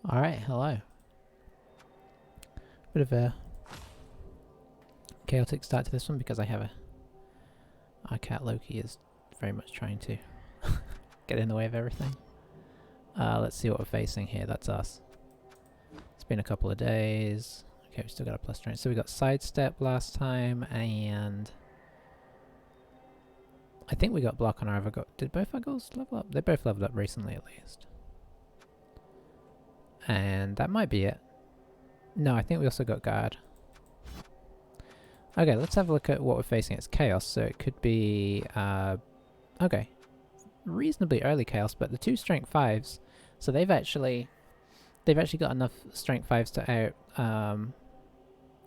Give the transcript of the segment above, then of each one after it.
Alright, hello. Bit of a chaotic start to this one because I have our cat Loki is very much trying to get in the way of everything. Let's see what we're facing here. That's us. It's been a couple of days. Okay, we still got a plus strength. So we got sidestep last time, and I think we got block on our other goal. Did both our goals level up? They both leveled up recently, at least. And that might be it. No, I think we also got guard. Okay, let's have a look at what we're facing. It's chaos, so it could be okay, reasonably early chaos, but the two strength 5s, so they've actually got enough strength 5s to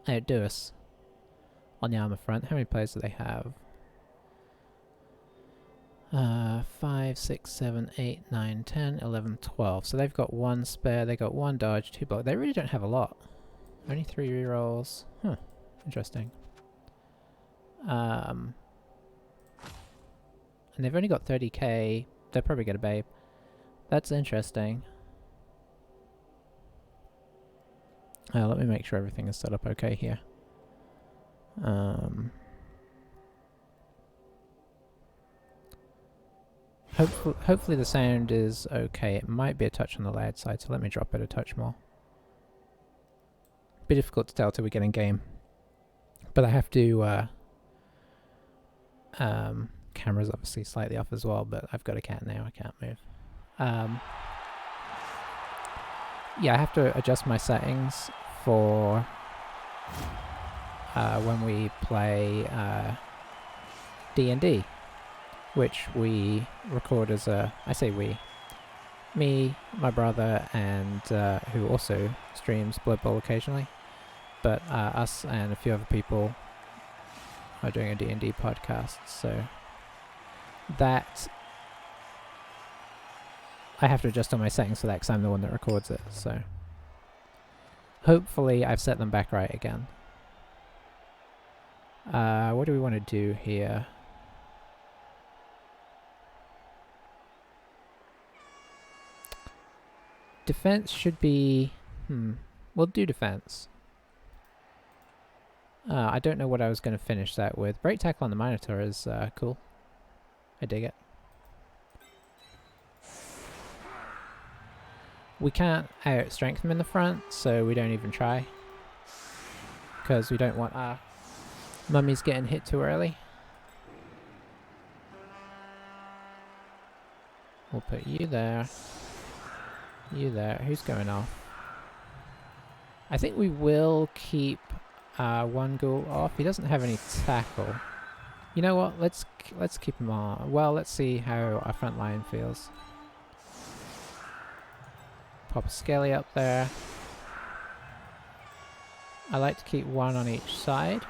outdo us on the armor front. How many players do they have? 5, 6, 7, 8, 9, 10, 11, 12. So they've got one spare, they got one dodge, 2 block. They really don't have a lot. Only 3 rerolls. Huh. Interesting. And they've only got 30k. They'll probably get a babe. That's interesting. Let me make sure everything is set up okay here. Hopefully the sound is okay. It might be a touch on the loud side, so let me drop it a touch more. Bit difficult to tell till we get in game. But I have to camera's obviously slightly off as well, but I've got a cat now, I can't move. Yeah, I have to adjust my settings for when we play D&D, which we record as a... I say we. Me, my brother, and who also streams Blood Bowl occasionally. But us and a few other people are doing a D&D podcast, so that I have to adjust on my settings for that because I'm the one that records it, so hopefully I've set them back right again. What do we want to do here? Defense should be... we'll do defense. I don't know what I was going to finish that with. Break tackle on the Minotaur is cool. I dig it. We can't out-strength them in the front, so we don't even try. Because we don't want our mummies getting hit too early. We'll put you there. You there. Who's going off? I think we will keep one ghoul off. He doesn't have any tackle. You know what? Let's keep him on. Well, let's see how our front line feels. Pop a skelly up there. I like to keep one on each side.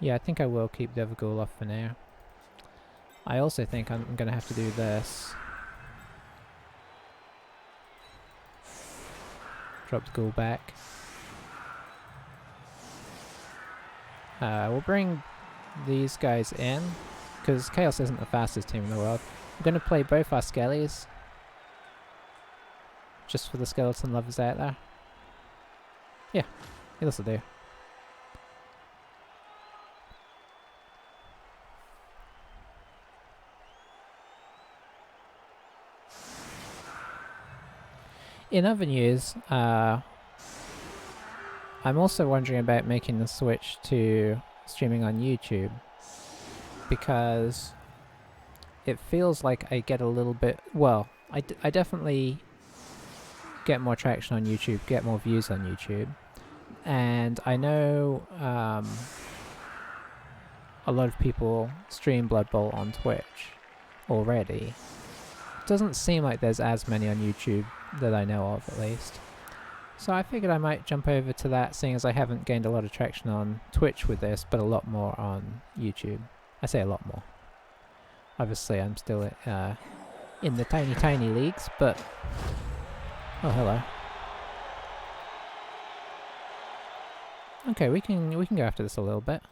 Yeah, I think I will keep the other ghoul off for now. I also think I'm going to have to do this. Drop the ghoul back. We'll bring these guys in, because Chaos isn't the fastest team in the world. I'm going to play both our skellies, just for the skeleton lovers out there. Yeah, this will do. In other news, I'm also wondering about making the switch to streaming on YouTube, because it feels like I get a little bit... Well, I definitely get more traction on YouTube, get more views on YouTube, and I know a lot of people stream Blood Bowl on Twitch already. It doesn't seem like there's as many on YouTube that I know of, at least. So I figured I might jump over to that, seeing as I haven't gained a lot of traction on Twitch with this, but a lot more on YouTube. I say a lot more. Obviously I'm still in the tiny leagues, but... Oh, hello. Okay, we can go after this a little bit.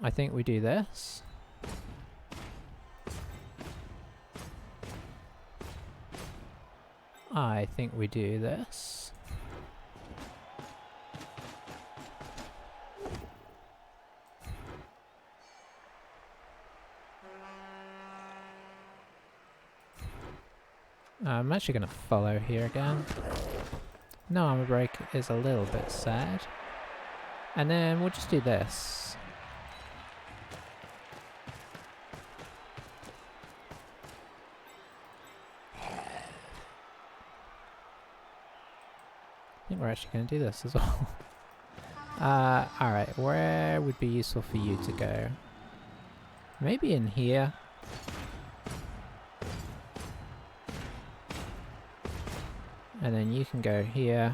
I think we do this. I think we do this. I'm actually going to follow here again. No armor break is a little bit sad. And then we'll just do this. I think we're actually going to do this as well. Alright, where would be useful for you to go? Maybe in here. And then you can go here.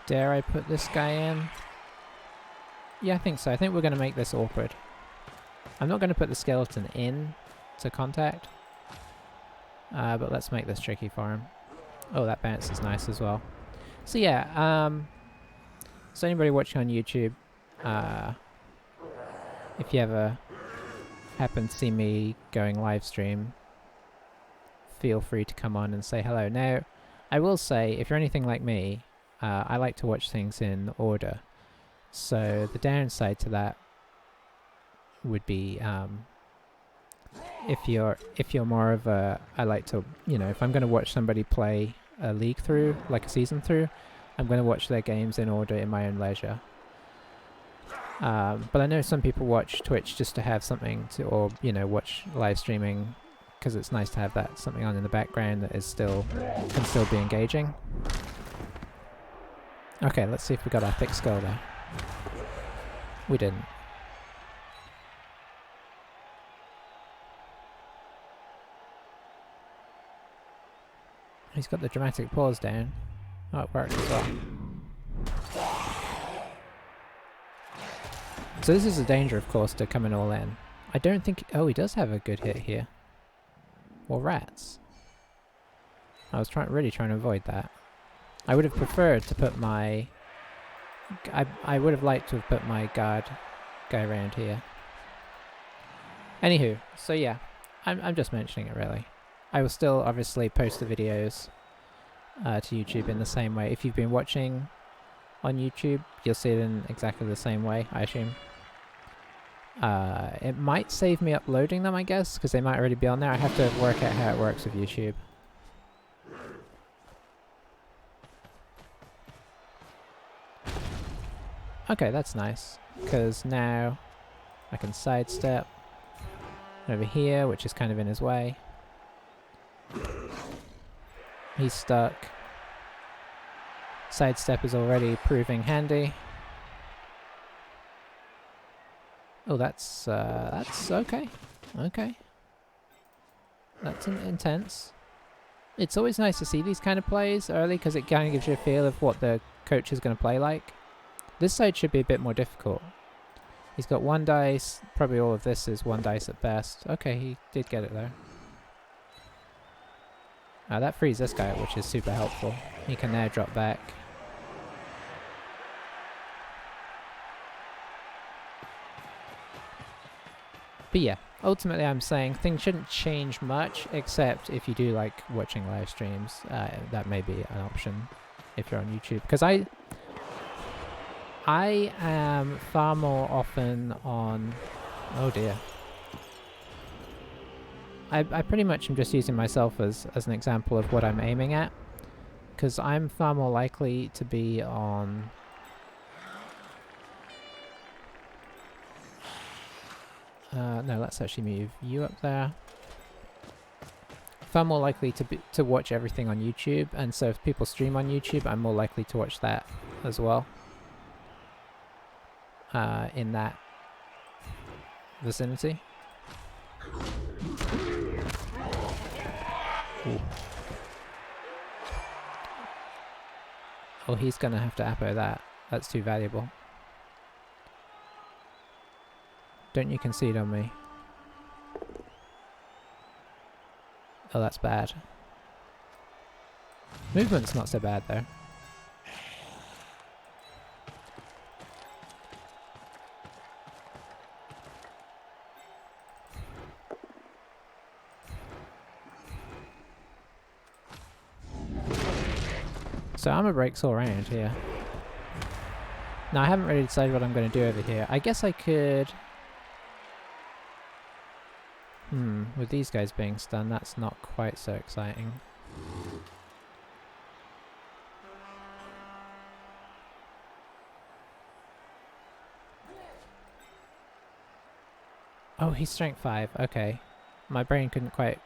Dare I put this guy in? Yeah, I think so. I think we're going to make this awkward. I'm not going to put the skeleton in to contact. But let's make this tricky for him. Oh, that bounce is nice as well. So yeah, so anybody watching on YouTube, if you ever happen to see me going live stream, feel free to come on and say hello. Now, I will say, if you're anything like me, I like to watch things in order. So the downside to that would be, if you're more of a, I like to, you know, if I'm going to watch somebody play a league through, like a season through, I'm going to watch their games in order in my own leisure. But I know some people watch Twitch just to have something to, or, you know, watch live streaming because it's nice to have that something on in the background that is still, can still be engaging. Okay, let's see if we got our thick skull there. We didn't. He's got the dramatic pause down. Oh, it worked as well. So this is a danger, of course, to coming all in. I don't think... Oh, he does have a good hit here. Or rats. I was really trying to avoid that. I would have preferred to put my... I would have liked to have put my guard guy around here. Anywho, so yeah. I'm just mentioning it, really. I will still, obviously, post the videos to YouTube in the same way. If you've been watching on YouTube, you'll see it in exactly the same way, I assume. It might save me uploading them, I guess, because they might already be on there. I have to work out how it works with YouTube. Okay, that's nice, because now I can sidestep over here, which is kind of in his way. He's stuck. Sidestep is already proving handy. Oh, that's okay. Okay. That's intense. It's always nice to see these kind of plays early because it kind of gives you a feel of what the coach is going to play like. This side should be a bit more difficult. He's got one dice. Probably all of this is one dice at best. Okay, he did get it there. That frees this guy up, which is super helpful. He can now drop back. But yeah, ultimately I'm saying things shouldn't change much, except if you do like watching live streams, that may be an option if you're on YouTube. Because I am far more often on... Oh dear. I pretty much am just using myself as an example of what I'm aiming at. Because I'm far more likely to be on... no, let's actually move you up there. Far more likely to watch everything on YouTube, and so if people stream on YouTube, I'm more likely to watch that as well. In that vicinity. Ooh. Oh, he's gonna have to appo that. That's too valuable. Don't you concede on me. Oh, that's bad. Movement's not so bad though. So armor breaks all around here. Now I haven't really decided what I'm going to do over here. I guess I could... with these guys being stunned, that's not quite so exciting. Oh, he's strength 5. Okay. My brain couldn't quite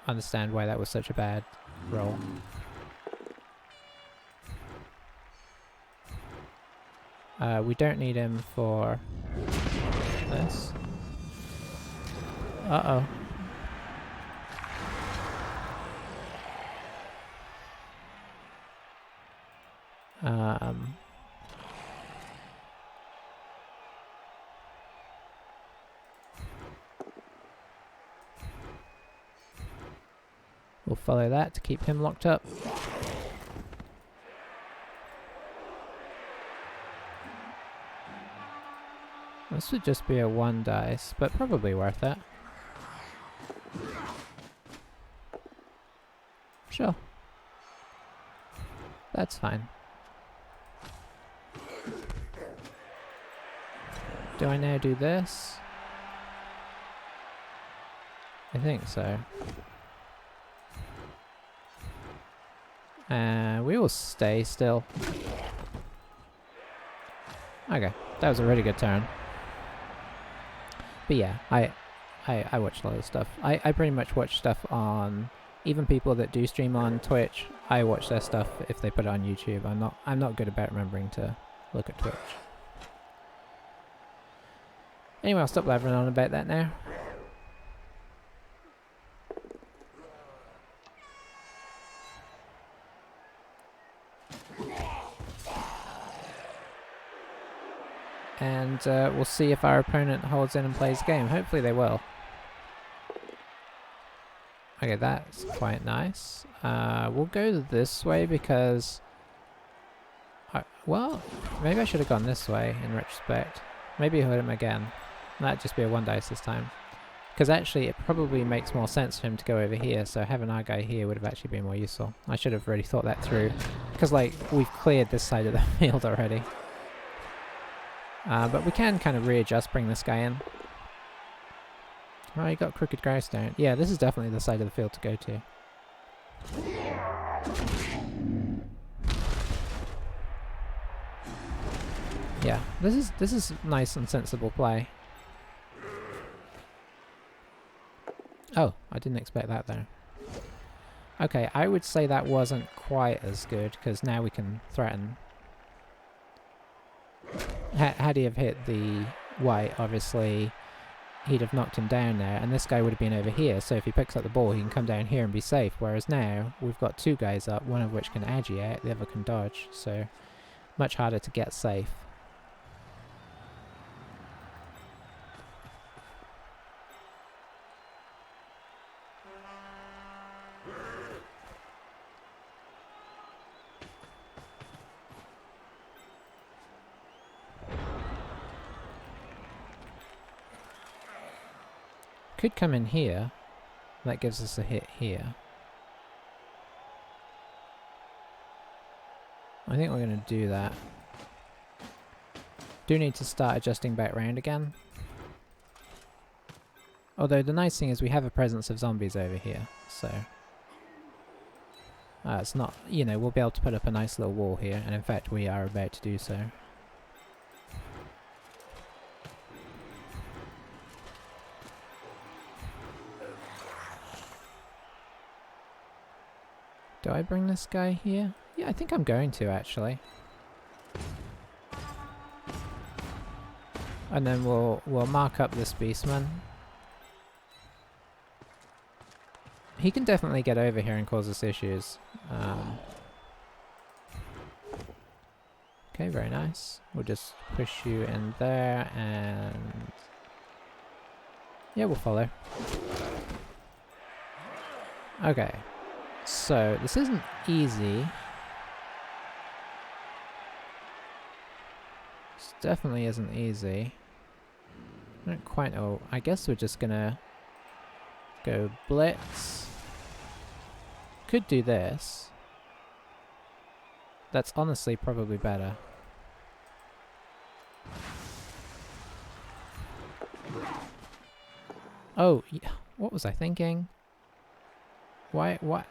understand why that was such a bad roll. We don't need him for this. Uh-oh. We'll follow that to keep him locked up. This would just be a 1 dice, but probably worth it. Sure. That's fine. Do I now do this? I think so. We will stay still. Okay, that was a really good turn. But yeah, I watch a lot of stuff. I pretty much watch stuff on, even people that do stream on Twitch, I watch their stuff if they put it on YouTube. I'm not good about remembering to look at Twitch. Anyway, I'll stop blabbering on about that now. And we'll see if our opponent holds in and plays the game. Hopefully they will. Okay, that's quite nice. We'll go this way because... well, maybe I should have gone this way in retrospect. Maybe he'll hit him again. That'd just be a 1 dice this time. Because actually it probably makes more sense for him to go over here, so having our guy here would have actually been more useful. I should have really thought that through. Because like, we've cleared this side of the field already. But we can kind of readjust, bring this guy in. Oh, you got crooked grouse down. Yeah, this is definitely the side of the field to go to. Yeah, this is nice and sensible play. Oh, I didn't expect that there. Okay, I would say that wasn't quite as good, because now we can threaten. Had he have hit the white, obviously he'd have knocked him down there, and this guy would have been over here, so if he picks up the ball he can come down here and be safe, whereas now we've got 2 guys up, one of which can agi out, the other can dodge, so much harder to get safe. Could come in here. That gives us a hit here. I think we're going to do that. Do need to start adjusting back round again. Although the nice thing is we have a presence of zombies over here, so... it's not, you know, we'll be able to put up a nice little wall here, and in fact we are about to do so. Do I bring this guy here? Yeah, I think I'm going to, actually. And then we'll mark up this beastman. He can definitely get over here and cause us issues. Okay, very nice. We'll just push you in there and... yeah, we'll follow. Okay. So, this isn't easy. This definitely isn't easy. I don't quite know. I guess we're just gonna go blitz. Could do this. That's honestly probably better. Oh, what was I thinking? Why? What?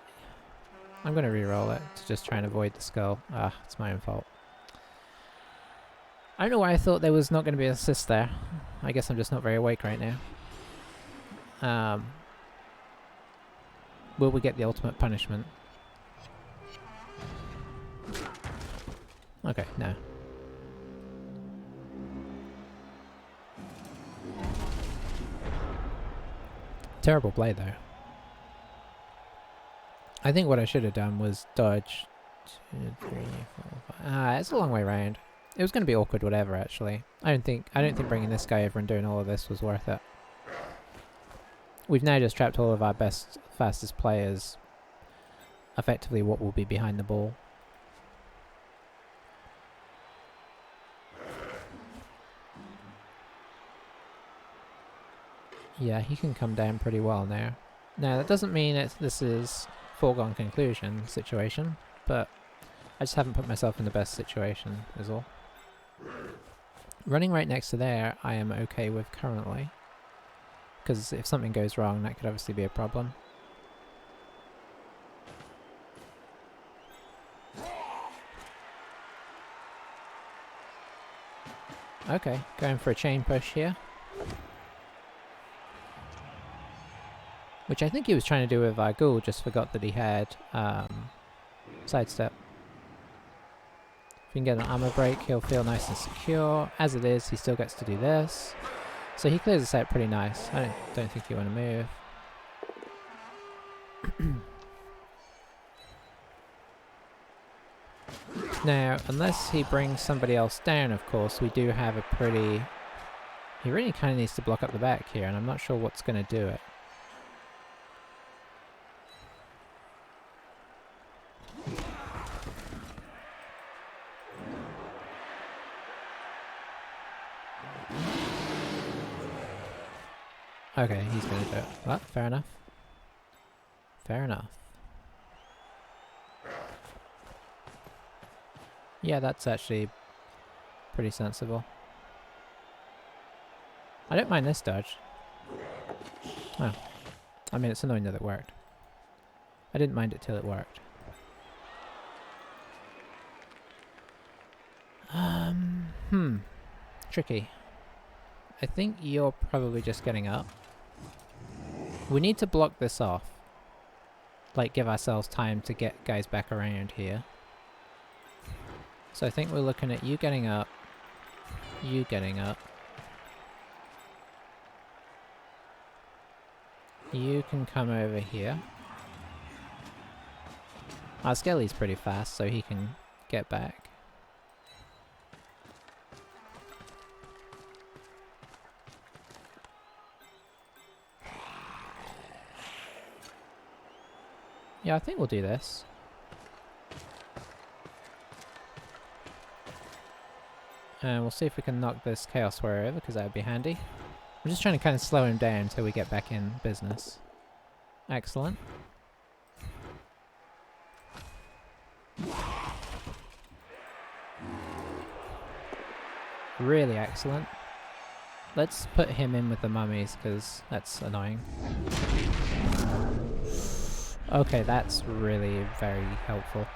I'm gonna re-roll it to just try and avoid the skull. Ah, it's my own fault. I don't know why I thought there was not going to be an assist there. I guess I'm just not very awake right now. Will we get the ultimate punishment? Okay, no. Terrible play though. I think what I should have done was dodge 2, 3, 4, 5. Ah, it's a long way round. It was going to be awkward whatever actually. I don't think bringing this guy over and doing all of this was worth it. We've now just trapped all of our best, fastest players effectively what will be behind the ball. Yeah, he can come down pretty well now. Now, that doesn't mean this is foregone conclusion situation, but I just haven't put myself in the best situation, is all. Running right next to there, I am okay with currently. Because if something goes wrong, that could obviously be a problem. Okay, going for a chain push here. Which I think he was trying to do with our ghoul, just forgot that he had sidestep. If we can get an armor break, he'll feel nice and secure. As it is, he still gets to do this. So he clears this out pretty nice. I don't think you want to move. Now, unless he brings somebody else down, of course, we do have a pretty... He really kind of needs to block up the back here, and I'm not sure what's going to do it. Okay, he's going to do it. Well, fair enough. Fair enough. Yeah, that's actually pretty sensible. I don't mind this dodge. Oh. I mean, it's annoying that it worked. I didn't mind it till it worked. Tricky. I think you're probably just getting up. We need to block this off. Like, give ourselves time to get guys back around here. So I think we're looking at you getting up. You getting up. You can come over here. Our Skelly's pretty fast, so he can get back. Yeah, I think we'll do this. And we'll see if we can knock this Chaos Warrior over, because that would be handy. We're just trying to kind of slow him down until we get back in business. Excellent. Really excellent. Let's put him in with the mummies, because that's annoying. Okay, that's really very helpful.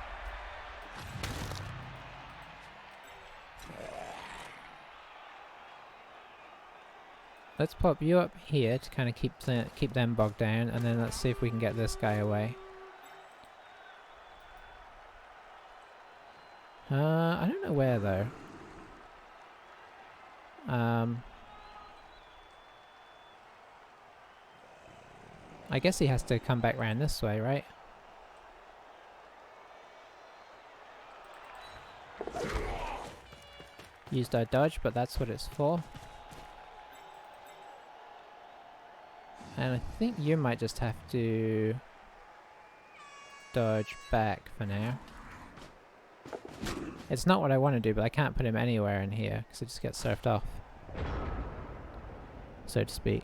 Let's pop you up here to kind of keep them bogged down, and then let's see if we can get this guy away. I don't know where though. I guess he has to come back round this way, right? Used our dodge, but that's what it's for. And I think you might just have to dodge back for now. It's not what I want to do, but I can't put him anywhere in here because it just gets surfed off, so to speak.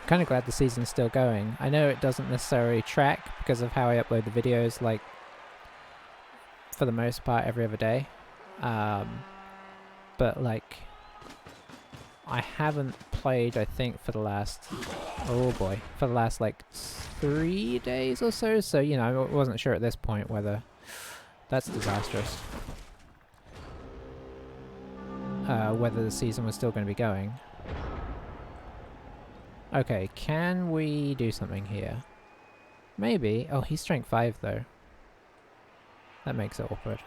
Kind of glad the season's still going. I know it doesn't necessarily track because of how I upload the videos, like, for the most part every other day. But like, I haven't played, I think, for the last, oh boy, for the last like 3 days or so, so you know, I wasn't sure at this point whether that's disastrous. Whether the season was still going to be going. Okay, can we do something here? Maybe. Oh, he's strength 5 though. That makes it awkward.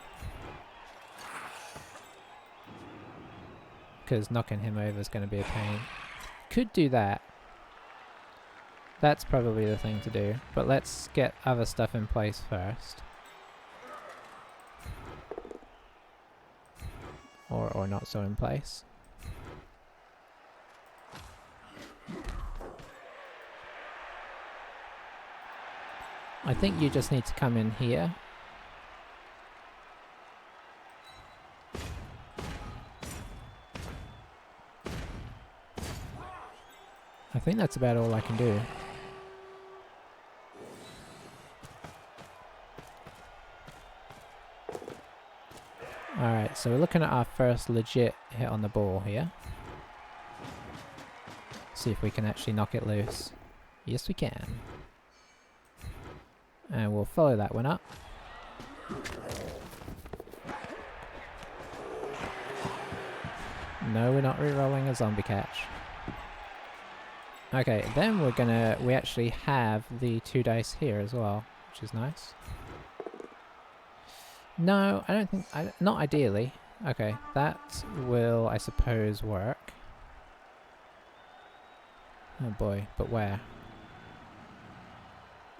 Because knocking him over is going to be a pain. Could do that. That's probably the thing to do. But let's get other stuff in place first. Or not so in place. I think you just need to come in here. I think that's about all I can do. Alright, so we're looking at our first legit hit on the ball here. See if we can actually knock it loose. Yes, we can. And we'll follow that one up. No, we're not re-rolling a zombie catch. Okay, then we actually have the 2 dice here as well, which is nice. No, I don't think, not ideally. Okay, that will, I suppose, work. Oh boy, but where?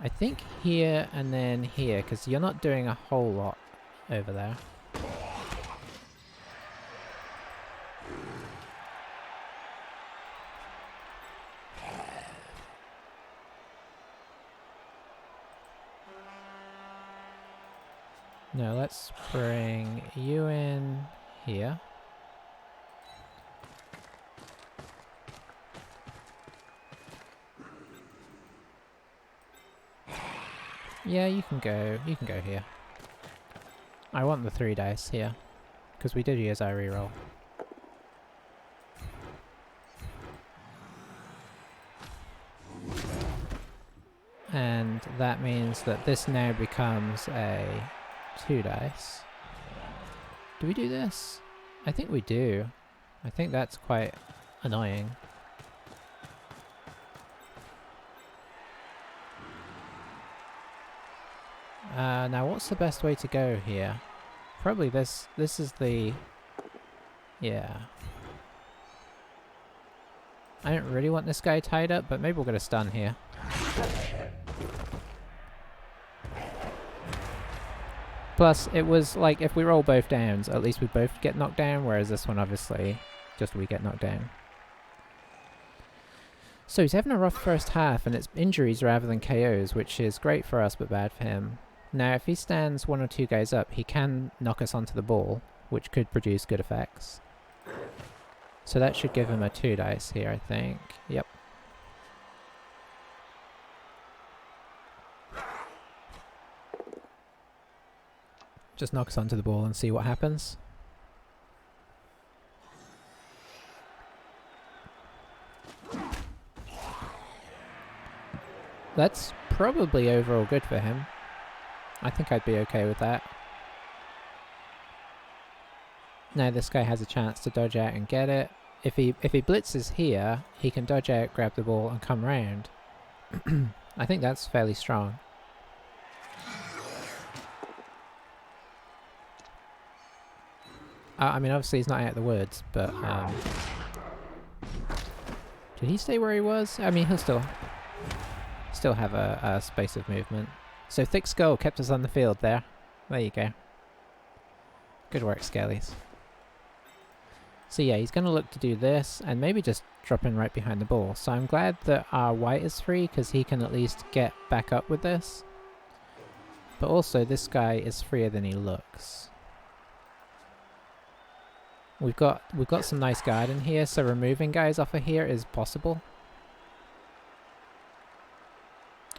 I think here and then here, because you're not doing a whole lot over there. No, let's bring you in here. Yeah, you can go here. I want the 3 dice here, because we did use our reroll. And that means that this now becomes a 2 dice. Do we do this? I think we do. I think that's quite annoying. Now what's the best way to go here? Probably this is the... yeah. I don't really want this guy tied up, but maybe we'll get a stun here. Plus, it was like, if we roll both downs, at least we both get knocked down, whereas this one, obviously, just we get knocked down. So he's having a rough first half, and it's injuries rather than KOs, which is great for us, but bad for him. Now, if he stands 1 or 2 guys up, he can knock us onto the ball, which could produce good effects. So that should give him a 2 dice here, I think. Yep. Just knock us onto the ball and see what happens. That's probably overall good for him. I think I'd be okay with that. Now this guy has a chance to dodge out and get it. If he blitzes here, he can dodge out, grab the ball, and come round. I think that's fairly strong. I mean, obviously he's not out of the woods, but did he stay where he was? I mean, he'll still have a space of movement. So Thick Skull kept us on the field there. There you go. Good work, Skellies. So yeah, he's going to look to do this, and maybe just drop in right behind the ball. So I'm glad that our white is free, because he can at least get back up with this. But also, this guy is freer than he looks. We've got some nice guard in here, so removing guys off of here is possible.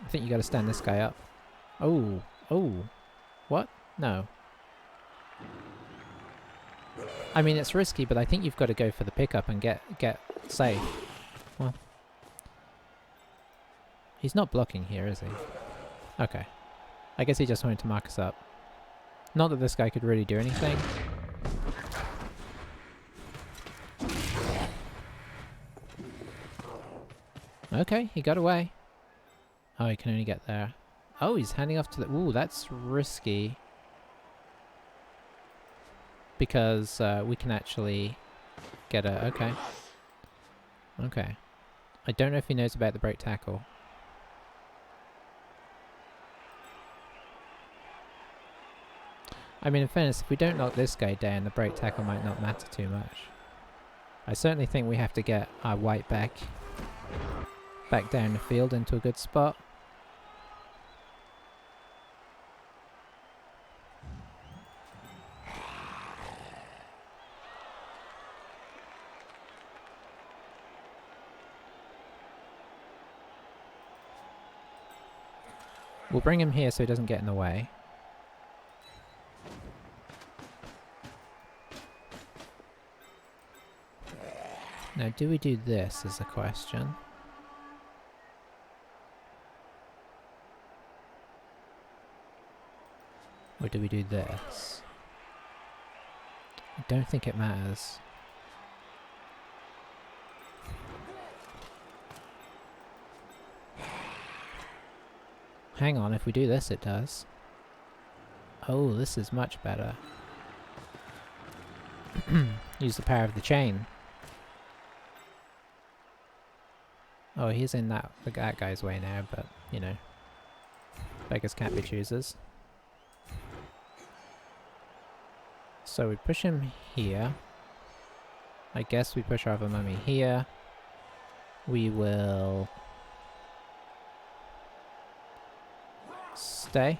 I think you got to stand this guy up. Oh, what? No. I mean, it's risky, but I think you've got to go for the pickup and get safe. Well, he's not blocking here, is he? Okay. I guess he just wanted to mark us up. Not that this guy could really do anything. Okay, he got away. Oh, he can only get there. Oh, he's handing off to the... Ooh, that's risky. Because we can actually get a... Okay. Okay. I don't know if he knows about the break tackle. I mean, in fairness, if we don't knock this guy down, the break tackle might not matter too much. I certainly think we have to get our white back down the field into a good spot. We'll bring him here so he doesn't get in the way. Now, do we do this is the question. Or do we do this? I don't think it matters. Hang on, if we do this, it does. Oh, this is much better. Use the power of the chain. Oh, he's in that guy's way now, but, you know. Beggars can't be choosers. So we push him here. I guess we push our other mummy here. We will... stay.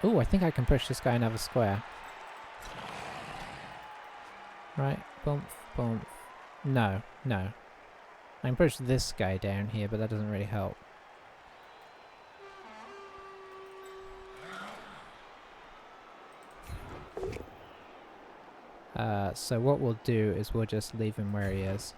Ooh, I think I can push this guy another square. Right, bump, bump. No, no. I can push this guy down here, but that doesn't really help. So what we'll do is we'll just leave him where he is.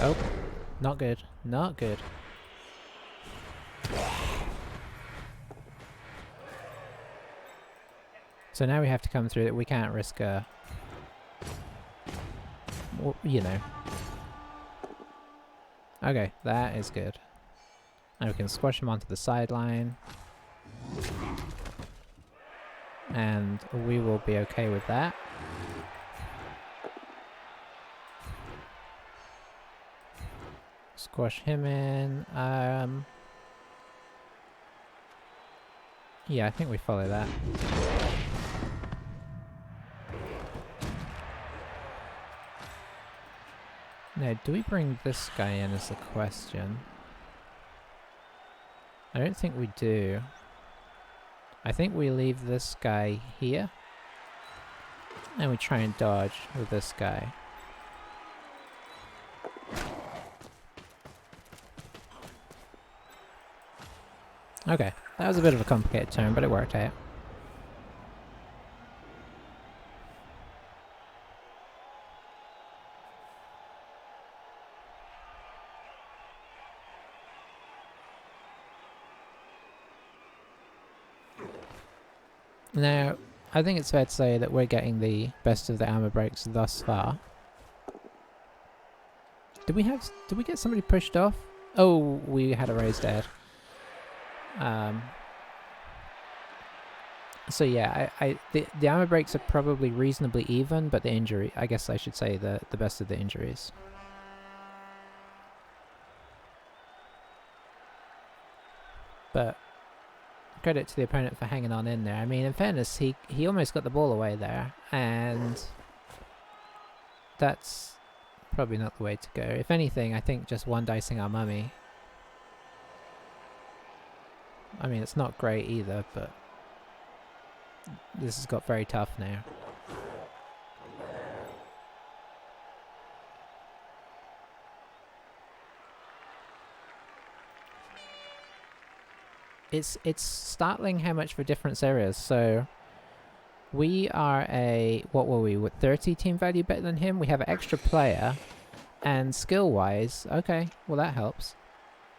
Oh, not good, not good. So now we have to come through it. We can't risk a... well, you know. Okay, that is good. Now we can squash him onto the sideline. And we will be okay with that. Squash him in. Yeah, I think we follow that. Now, do we bring this guy in is the question. I don't think we do. I think we leave this guy here. And we try and dodge with this guy. Okay, that was a bit of a complicated turn, but it worked out. Now, I think it's fair to say that we're getting the best of the armor breaks thus far. Did we get somebody pushed off? Oh, we had a raised head. So yeah, the armor breaks are probably reasonably even, but the injury, I guess I should say the best of the injuries. But credit to the opponent for hanging on in there. I mean, in fairness, he almost got the ball away there, and that's probably not the way to go. If anything, I think just one dicing our mummy. I mean, it's not great either, but this has got very tough now. It's startling how much of a difference there is. So we are what were we, with 30 team value better than him? We have an extra player, and skill-wise, okay, well that helps.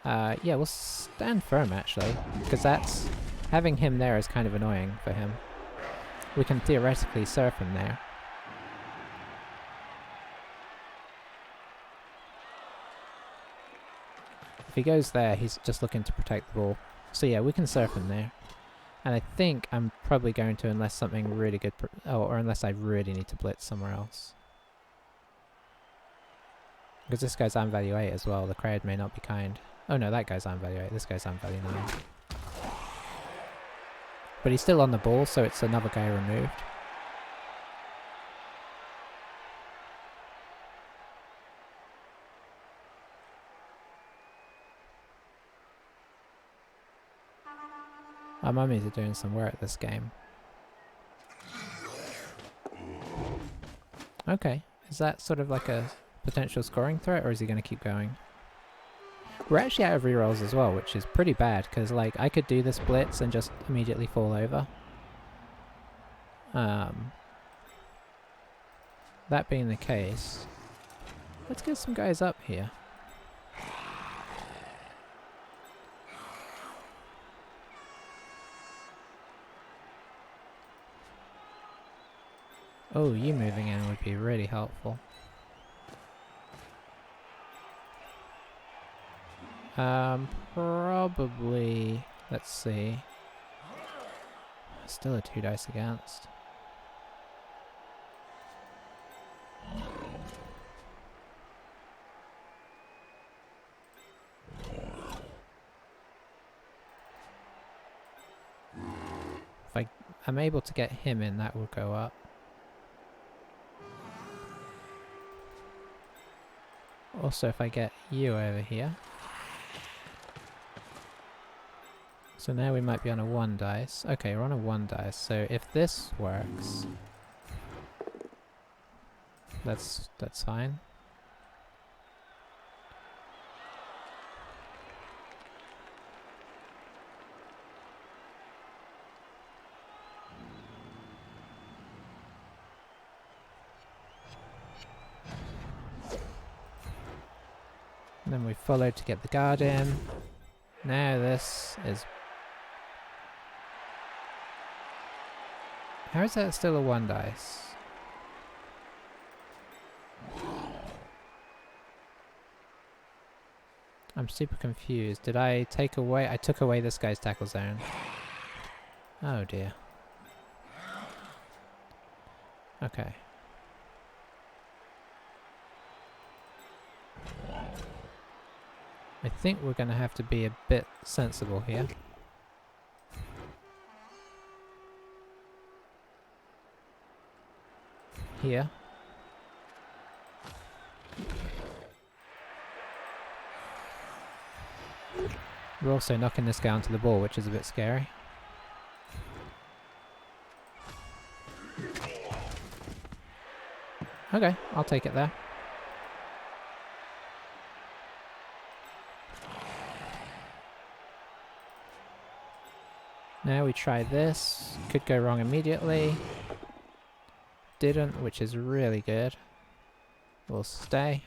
Yeah, we'll stand firm actually, because that's, having him there is kind of annoying for him. We can theoretically surf him there. If he goes there, he's just looking to protect the ball. So yeah, we can surf him there. And I think I'm probably going to, unless something really good, or unless I really need to blitz somewhere else. Because this guy's on value 8 as well, the crowd may not be kind. Oh no, that guy's on value 8, this guy's on value 9. But he's still on the ball, so it's another guy removed. Our mummies are doing some work this game. Okay, is that sort of like a potential scoring threat, or is he going to keep going? We're actually out of rerolls as well, which is pretty bad, because like I could do this blitz and just immediately fall over. That being the case, let's get some guys up here. Oh, you moving in would be really helpful. Probably, let's see. Still a 2 dice against. If I'm able to get him in, that will go up. Also, if I get you over here. So now we might be on a 1 dice. Okay, we're on a 1 dice. So if this works, that's fine. And then we followed to get the guard in. Now this is... How is that still a 1 dice? I'm super confused. Did I take away... I took away this guy's tackle zone. Oh dear. Okay. I think we're going to have to be a bit sensible here. Here. We're also knocking this guy onto the ball, which is a bit scary. Okay, I'll take it there. Now we try this. Could go wrong immediately. Didn't, which is really good. We'll stay.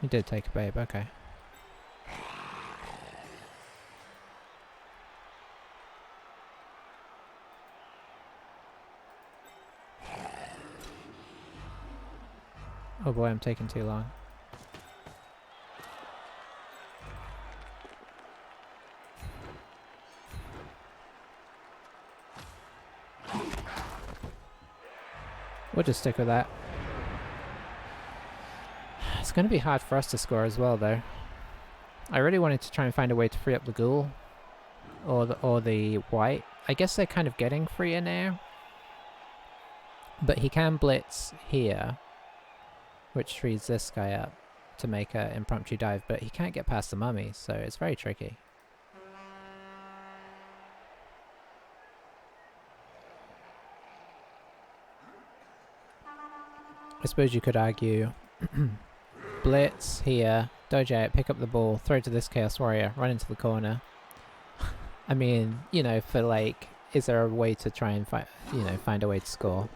He did take a babe, okay. Oh boy, I'm taking too long. We'll just stick with that. It's going to be hard for us to score as well, though. I really wanted to try and find a way to free up the ghoul. Or the white. I guess they're kind of getting freer now. But he can blitz here, which frees this guy up to make an impromptu dive, but he can't get past the mummy, so it's very tricky. I suppose you could argue blitz here, dodge out, pick up the ball, throw to this Chaos Warrior, run into the corner. I mean, you know, for like, is there a way to try and find a way to score?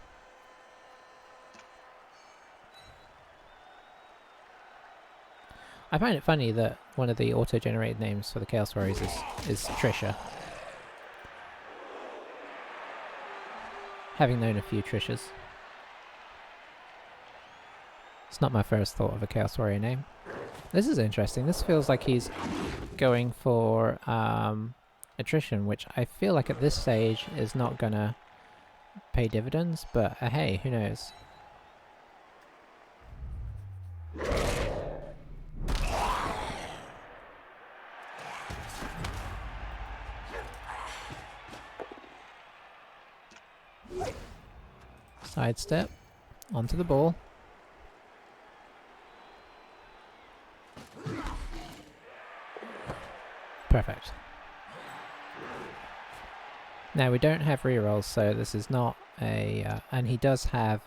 I find it funny that one of the auto-generated names for the Chaos Warriors is Trisha. Having known a few Trishas. It's not my first thought of a Chaos Warrior name. This is interesting. This feels like he's going for attrition, which I feel like at this stage is not gonna pay dividends, but hey, who knows? Sidestep onto the ball. Perfect. Now we don't have rerolls, so this is not a... and he does have...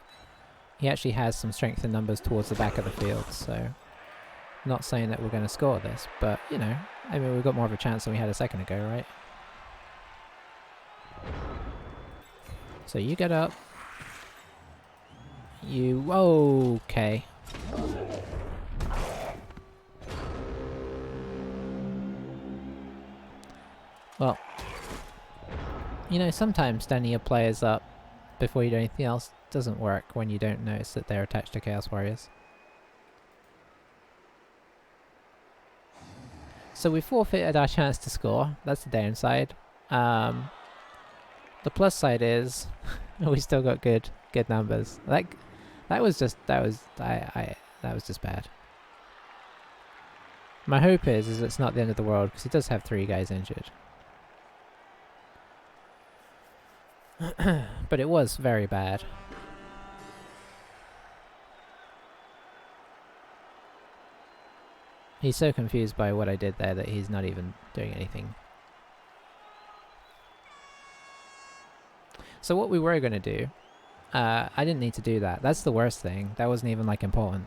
He actually has some strength in numbers towards the back of the field, so... Not saying that we're going to score this, but, you know, I mean, we've got more of a chance than we had a second ago, right? So you get up. You... Okay. Well, you know, sometimes standing your players up before you do anything else doesn't work when you don't notice that they're attached to Chaos Warriors. So we forfeited our chance to score. That's the downside. The plus side is we still got good numbers. Like that was just bad. My hope is it's not the end of the world because he does have 3 guys injured. But it was very bad. He's so confused by what I did there that he's not even doing anything. So what we were going to do, I didn't need to do that. That's the worst thing. That wasn't even like important.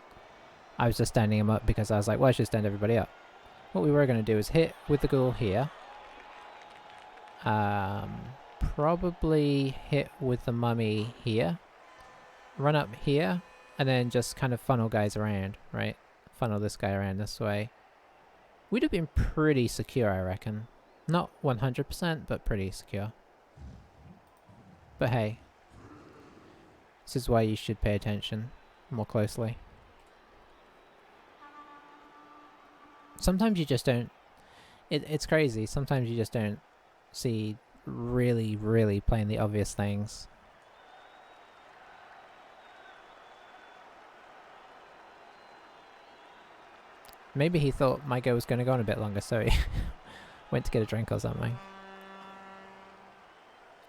I was just standing him up because I was like, well, I should stand everybody up. What we were going to do is hit with the ghoul here. Probably hit with the mummy here. Run up here. And then just kind of funnel guys around, right? Funnel this guy around this way. We'd have been pretty secure, I reckon. Not 100%, but pretty secure. But hey. This is why you should pay attention more closely. Sometimes you just don't... It's crazy. Sometimes you just don't see really, really plain the obvious things. Maybe he thought my go was going to go on a bit longer, so he went to get a drink or something.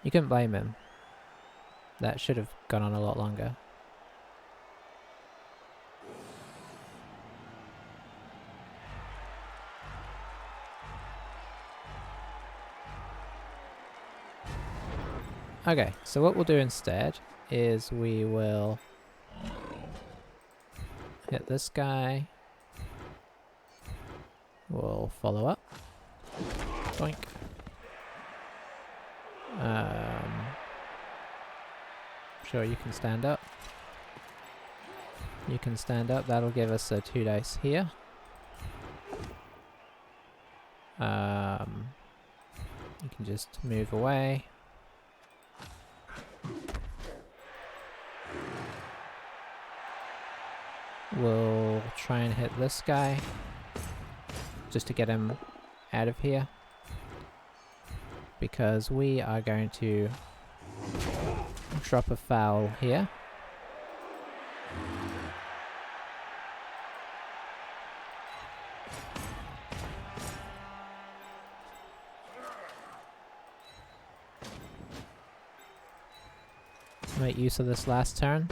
You couldn't blame him. That should have gone on a lot longer. Okay, so what we'll do instead is we will hit this guy. We'll follow up. Boink. Sure, you can stand up. You can stand up. That'll give us a 2 dice here. You can just move away. we'll try and hit this guy just to get him out of here, because we are going to drop a fowl here. Make use of this last turn.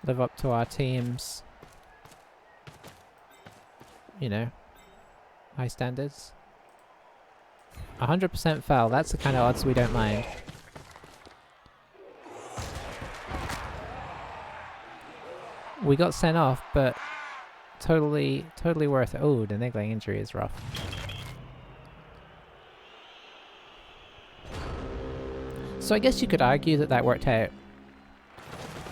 Live up to our team's, you know, high standards. 100% foul, that's the kind of odds we don't mind. We got sent off, but totally worth it. Oh, the niggling injury is rough. So I guess you could argue that that worked out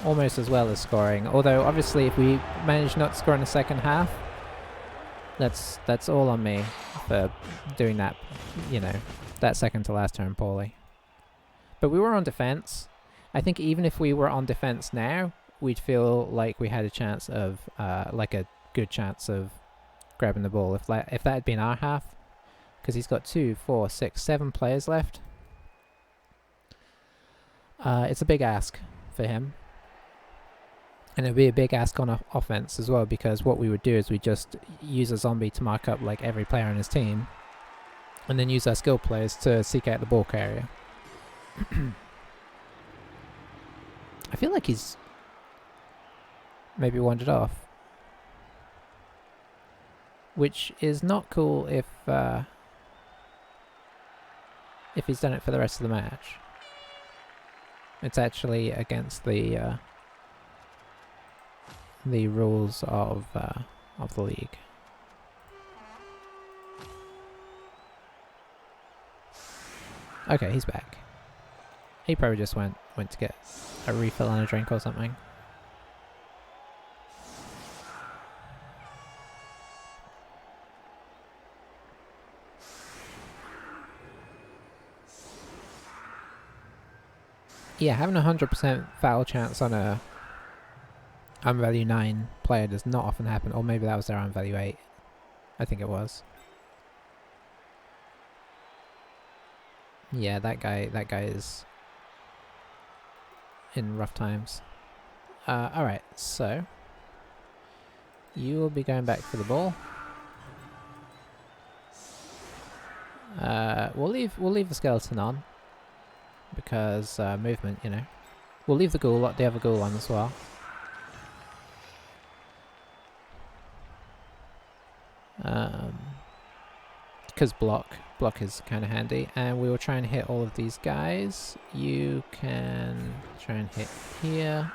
almost as well as scoring. Although obviously if we manage not to score in the second half, that's all on me for doing that, you know, that second to last turn poorly. But we were on defense. I think even if we were on defense now, we'd feel like we had a chance of, like a good chance of grabbing the ball. If that had been our half, because he's got 2, 4, 6, 7 players left. It's a big ask for him. And it'd be a big ask on offense as well, because what we would do is we just use a zombie to mark up like every player on his team, and then use our skill players to seek out the ball carrier. I feel like he's maybe wandered off, which is not cool if he's done it for the rest of the match. It's actually against the rules of the league. Okay, he's back. He probably just went to get a refill on a drink or something. Yeah, having a 100% foul chance on a value 9 player does not often happen. Or maybe that was their value 8. I think it was. Yeah, that guy is in rough times. Alright, so you will be going back for the ball. We'll leave the skeleton on, because movement, you know. We'll leave the other ghoul on as well. Because block is kind of handy, and we will try and hit all of these guys. You can try and hit here.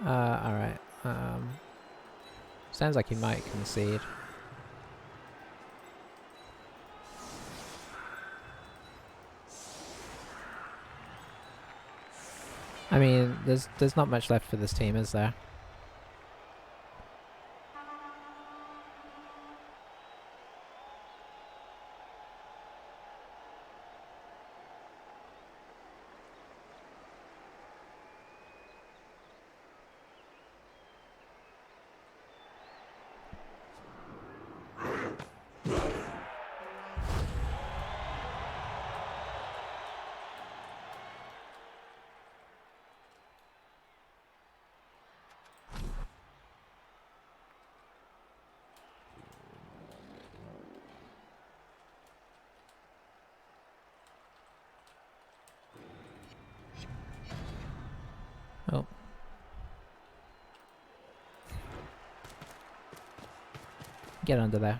Alright. Sounds like he might concede. I mean, there's not much left for this team, is there? Oh. Get under there.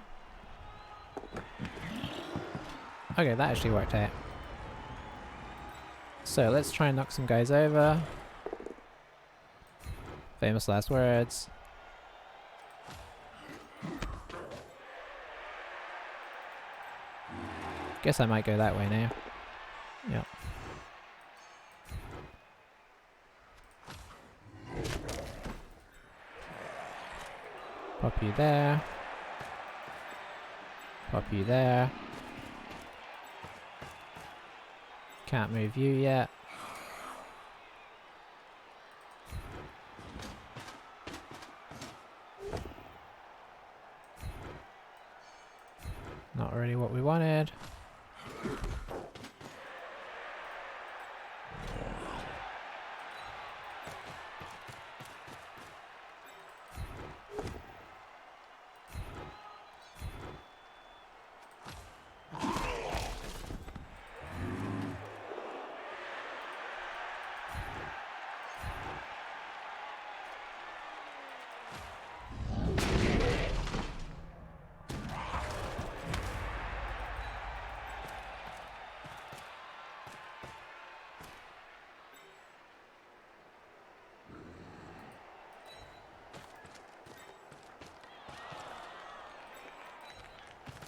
Okay, that actually worked out. So let's try and knock some guys over. Famous last words. Guess I might go that way now. Yep. Pop you there. Pop you there. Can't move you yet. Not really what we wanted.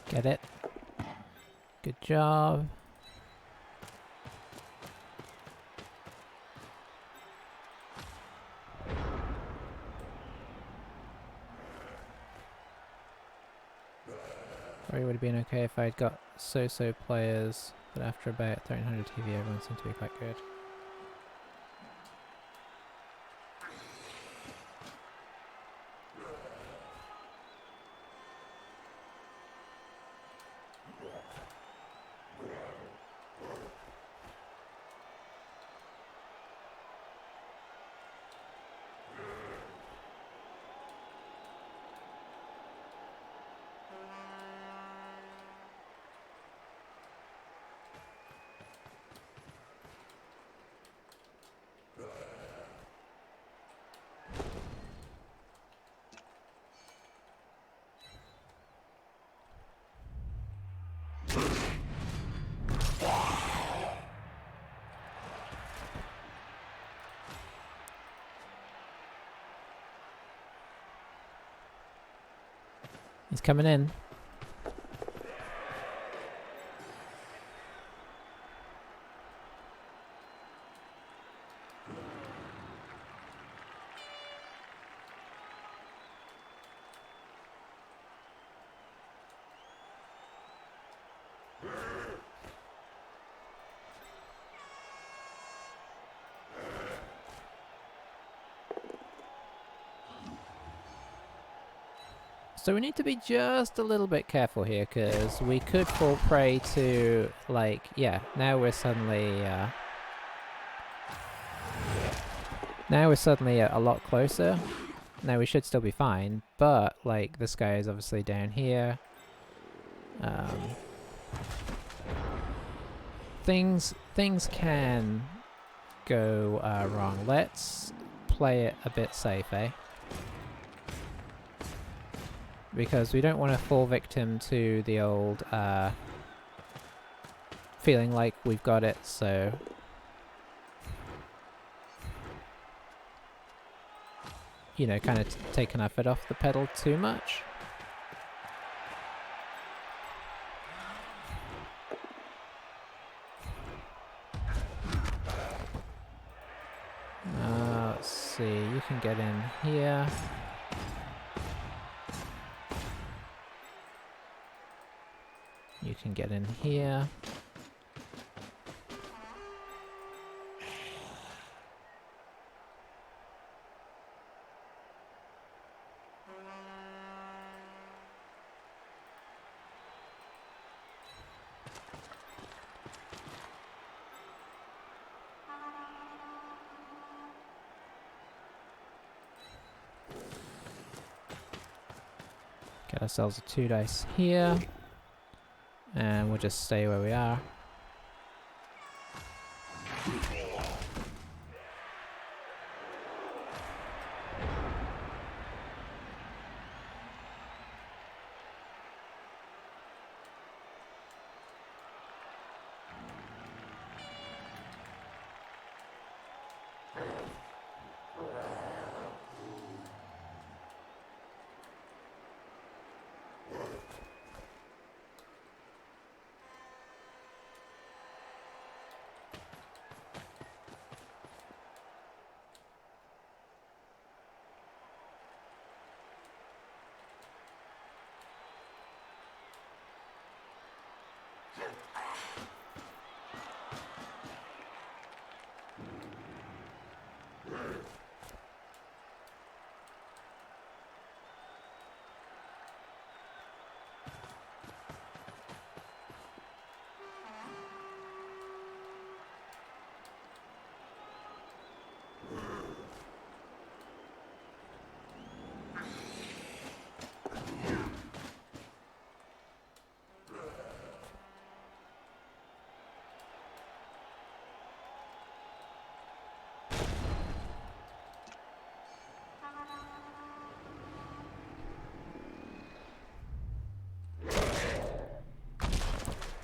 Get it? Good job. Probably would have been okay if I'd got so-so players, but after about 1300 TV everyone seemed to be quite good. He's coming in. So we need to be just a little bit careful here, because we could fall prey to, like, yeah, now we're suddenly a lot closer. Now we should still be fine, but, like, this guy is obviously down here. Things can go wrong. Let's play it a bit safe, eh? Because we don't want to fall victim to the old feeling like we've got it, so you know, kind of taking our foot off the pedal too much. Let's see, you can get in here. You can get in here. Get ourselves a 2 dice here. And we'll just stay where we are.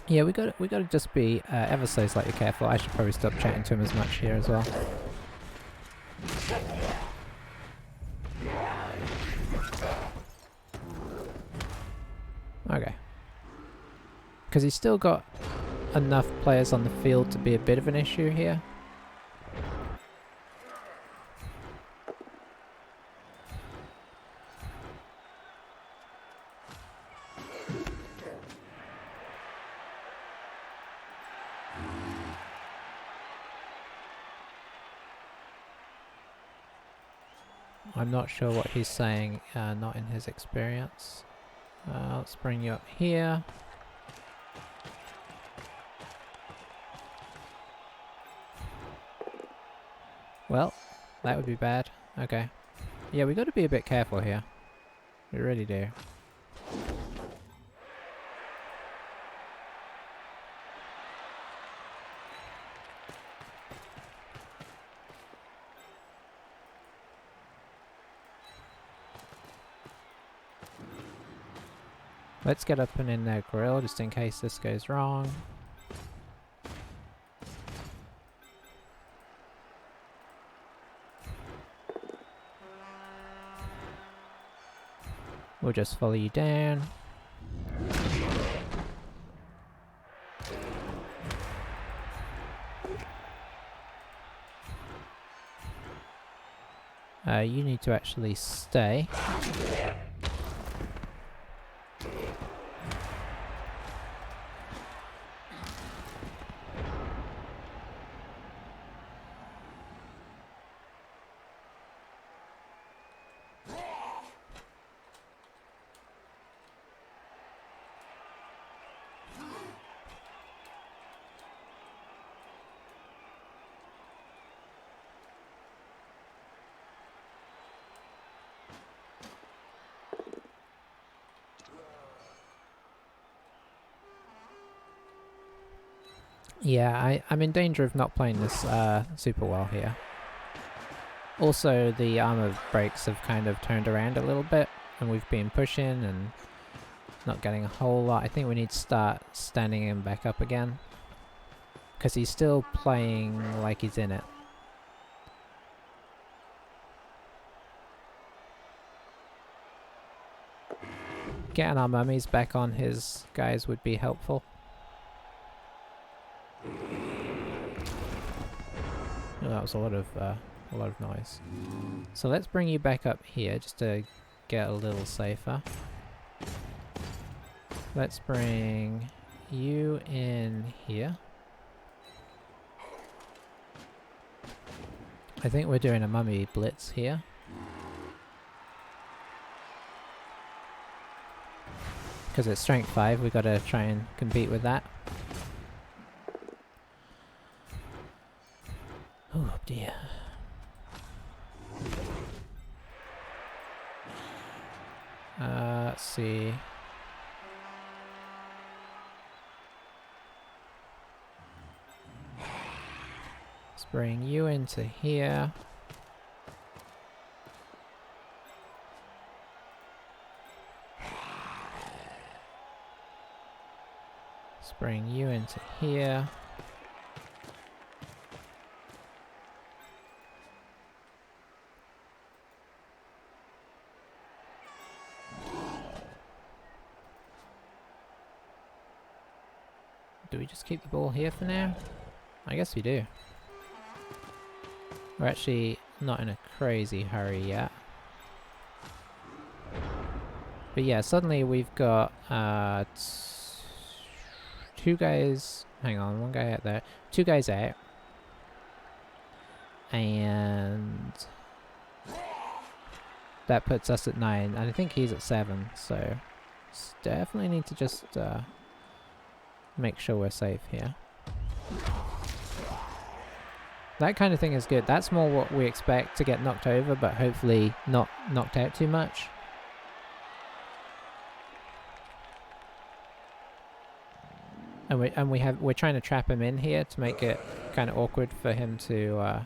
Yeah, we gotta just be ever so slightly careful. I should probably stop chatting to him as much here as well. Okay. Because he's still got enough players on the field to be a bit of an issue here. I'm not sure what he's saying, not in his experience. Let's bring you up here. Well, that would be bad. Okay. Yeah, we got to be a bit careful here. We really do. Let's get up and in their grill just in case this goes wrong. We'll just follow you down. You need to actually stay. Yeah, I'm in danger of not playing this super well here. Also, the armor breaks have kind of turned around a little bit, and we've been pushing and not getting a whole lot. I think we need to start standing him back up again, because he's still playing like he's in it. Getting our mummies back on his guys would be helpful. Oh, that was a lot of noise. So let's bring you back up here just to get a little safer. Let's bring you in here. I think we're doing a mummy blitz here. Because it's strength 5, we've got to try and compete with that. Oh dear. Let's see. Let's bring you into here. Let's bring you into here. Do we just keep the ball here for now? I guess we do. We're actually not in a crazy hurry yet. But yeah, suddenly we've got two guys, hang on, one guy out there, two guys out. And that puts us at 9, and I think he's at 7, so definitely need to just make sure we're safe here. That kind of thing is good. That's more what we expect to get knocked over, but hopefully not knocked out too much. And we're trying to trap him in here to make it kind of awkward for him to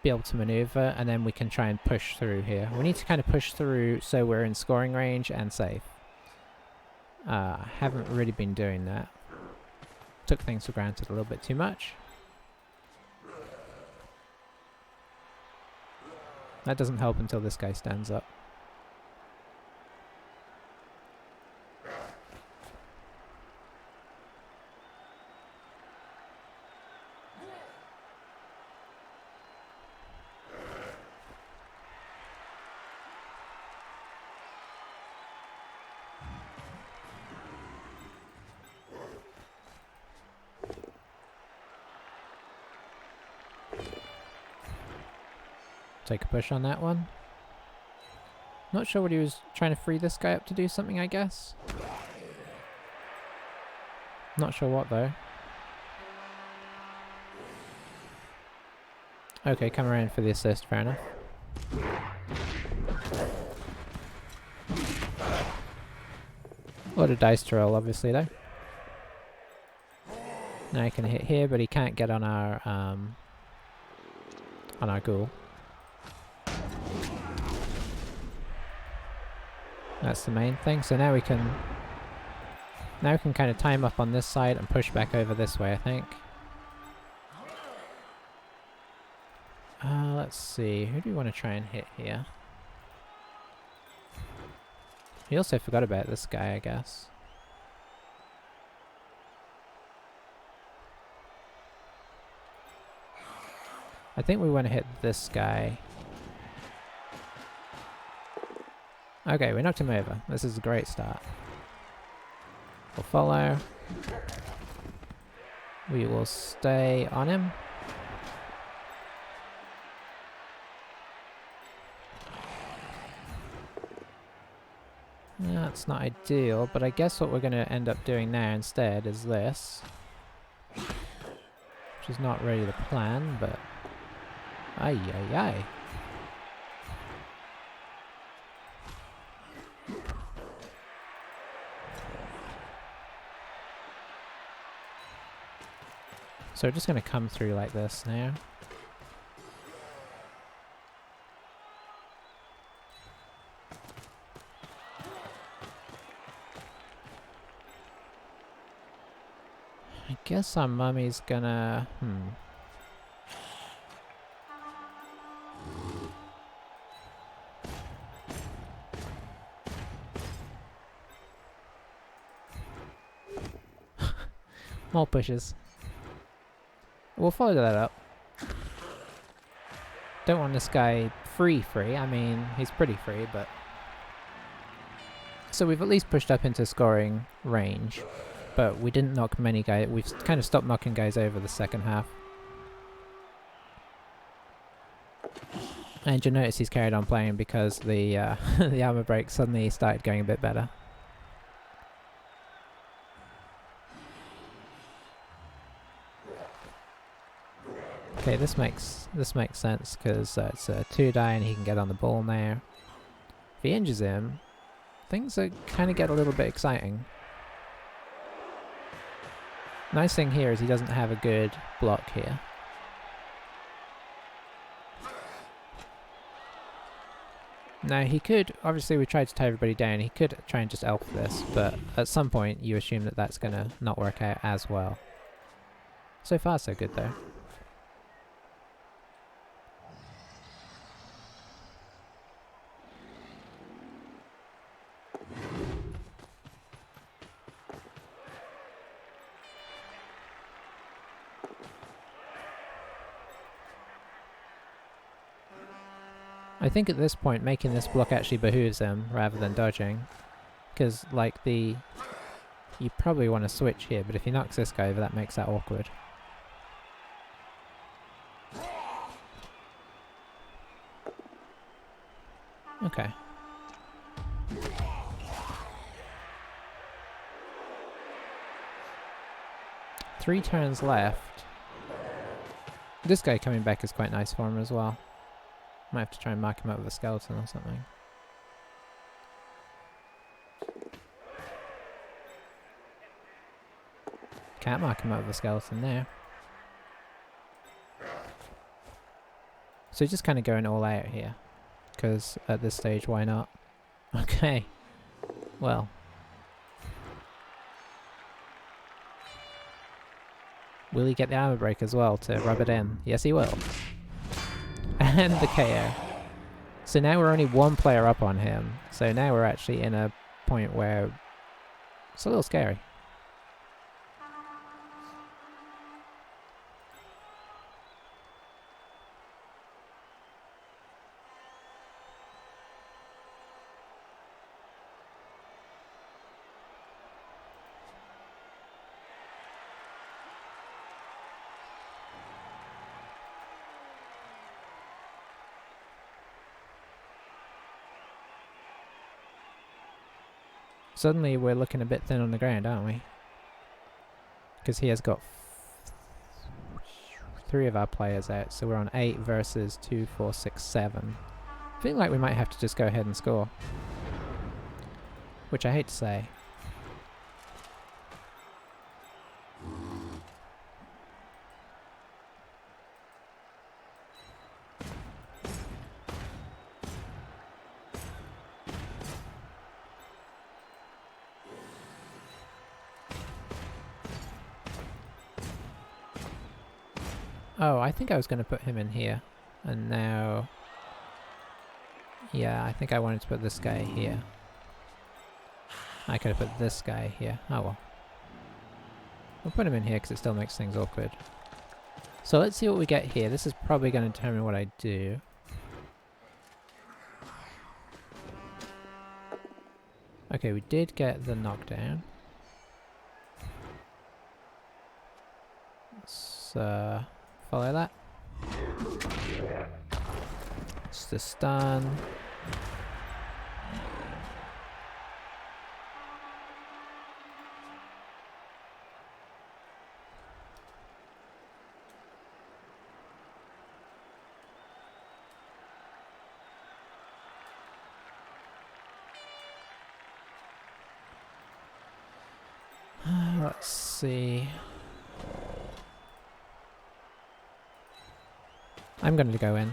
be able to maneuver, and then we can try and push through here. We need to kind of push through so we're in scoring range and safe. Haven't really been doing that. Took things for granted a little bit too much. That doesn't help until this guy stands up. Take a push on that one. Not sure what he was trying to free this guy up to do something, I guess. Not sure what though. Okay, come around for the assist, fair enough. A lot of dice to roll, obviously though. Now he can hit here, but he can't get on our ghoul. That's the main thing. So now we can kind of time up on this side and push back over this way, I think. Let's see. Who do we want to try and hit here? He also forgot about this guy, I guess. I think we want to hit this guy. Okay, we knocked him over. This is a great start. We'll follow. We will stay on him. That's not ideal, but I guess what we're going to end up doing now instead is this. Which is not really the plan, but... Ay, ay, ay. So we're just going to come through like this now. I guess our mummy's gonna... More pushes. We'll follow that up. Don't want this guy free. I mean, he's pretty free, but... So we've at least pushed up into scoring range, but we didn't knock many guys. We've kind of stopped knocking guys over the second half. And you'll notice he's carried on playing because the the armor break suddenly started going a bit better. Okay, this makes sense because it's a 2-die and he can get on the ball now. If he injures him, things are kind of get a little bit exciting. Nice thing here is he doesn't have a good block here. Now he could, obviously we tried to tie everybody down, he could try and just elf this, but at some point you assume that that's going to not work out as well. So far so good though. I think at this point making this block actually behooves him rather than dodging, because like you probably want to switch here, but if he knocks this guy over that makes that awkward. Okay. Three turns left. This guy coming back is quite nice for him as well. Might have to try and mark him out with a skeleton or something. Can't mark him out with a skeleton there. So just kind of going all out here. Because at this stage, why not? Okay. Well. Will he get the armor break as well to rub it in? Yes, he will. And the KO. So now we're only one player up on him. So now we're actually in a point where it's a little scary. Suddenly we're looking a bit thin on the ground, aren't we? Because he has got 3 of our players out, so we're on 8 versus 2, 4, 6, 7. I feel like we might have to just go ahead and score. Which I hate to say. Oh, I think I was going to put him in here. And now... yeah, I think I wanted to put this guy here. I could have put this guy here. Oh well. We'll put him in here because it still makes things awkward. So let's see what we get here. This is probably going to determine what I do. Okay, we did get the knockdown. So... follow that. It's the stun. Let's see. I'm going to go in.